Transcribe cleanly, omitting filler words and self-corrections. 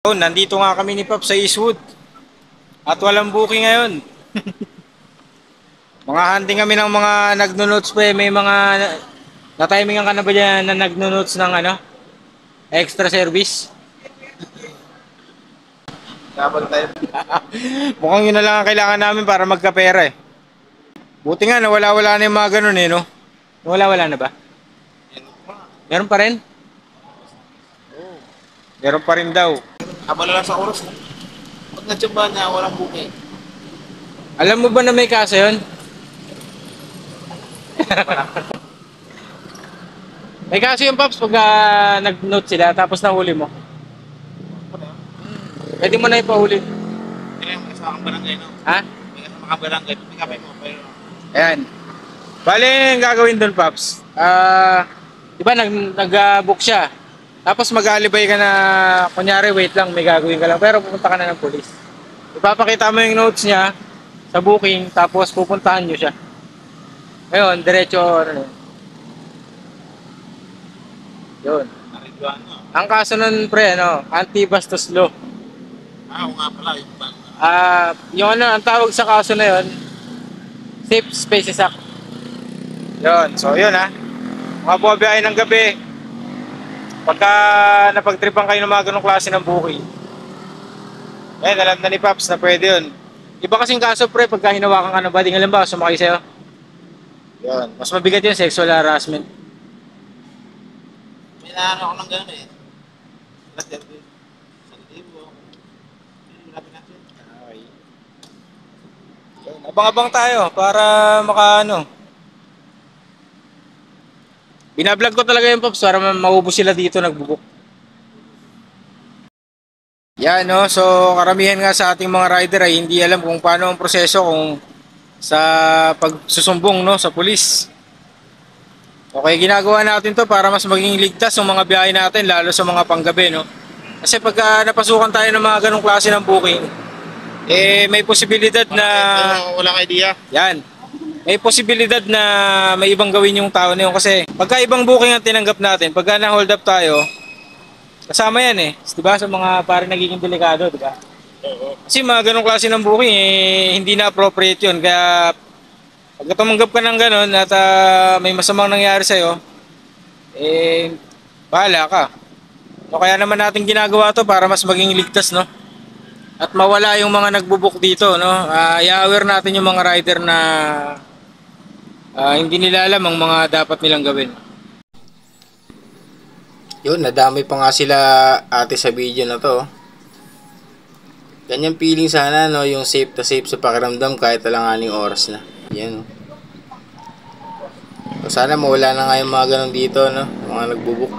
Oh, nandito nga kami ni Pop sa Eastwood at walang booking ngayon. Mga hunting kami ng mga nagno-notes pa eh. May mga na-timingan ka na ba dyan na nagno-notes ng extra service? Kapag tayo. Mukhang yun na lang ang kailangan namin para magkapera eh. Buti nga nawala-wala na yung mga ganun eh, no? Nawala-wala na ba? Meron pa rin? Meron pa rin daw. Abala lang sa oras. Pag natsambahan niya, walang booking. Alam mo ba na may kaso yun? May kaso yung Pops pag nag-note sila tapos nahuli mo. Pwede mo na ipahuli. Kaya may kasama kang barangay, no? Ha? May kasama kang barangay. Pick upin mo. Pero, Ayan. Bale, ang gagawin doon, Pops. Di ba nag-book siya. Tapos mag-alibay ka na, kunyari, wait lang, may gagawin ka lang. Pero pupunta ka na ng police. Ipapakita mo yung notes niya sa booking, tapos pupuntahan nyo siya. Ngayon, diretso, ano, yun. naridwan, no? Ang kaso nun, pre, anti-bastos law. Oo nga pala. Yung ban. Yung ang tawag sa kaso na yun, Safe Spaces Act. Yun, so yun mga bumabiyahe ng gabi, pagka napagtripan kayo ng mga ganong klase ng booking, alam na ni Pops na pwede yun. Iba kasing kaso pre, pagka hinawakan ka ng bading, alam ba, sumakay sa'yo. Yun, mas mabigat yun, sexual harassment. May naano ako ng gano'n eh. Sa libo. Malapit natin. Okay. Yun, abang-abang tayo para binablog ko talaga yung Pops para maubos sila dito nagbubuk. Yan no, so karamihan nga sa ating mga rider ay hindi alam kung paano ang proseso kung sa pagsusumbong no sa pulis. Okay, ginagawa natin to para mas maging ligtas ang mga biyahe natin lalo sa mga panggabi no. Kasi pagka napasukan tayo ng mga ganong klase ng booking, may posibilidad na Walang idea. yan. May posibilidad na may ibang gawin yung tao na yun kasi pagka ibang booking ang tinanggap natin, pagka na-hold up tayo, kasama yan eh. Diba? Sa mga parang nagiging delikado, diba? Oo. Kasi mga ganong klase ng booking, hindi na appropriate yun. Kaya pagka tumanggap ka ng ganon at may masamang nangyari sa'yo, bahala ka. So, kaya naman natin ginagawa to para mas maging ligtas, no? At mawala yung mga nagbubook dito, no? I-aware natin yung mga rider na hindi nila alam ang mga dapat nilang gawin. Yun, nadamay pa nga sila ate sa video na to. Ganyan feeling sana, no? Yung safe na safe sa pakiramdam kahit alanganing oras na. Yan, no? So, sana mawala na nga yung mga ganun dito, no? Mga nagbubook.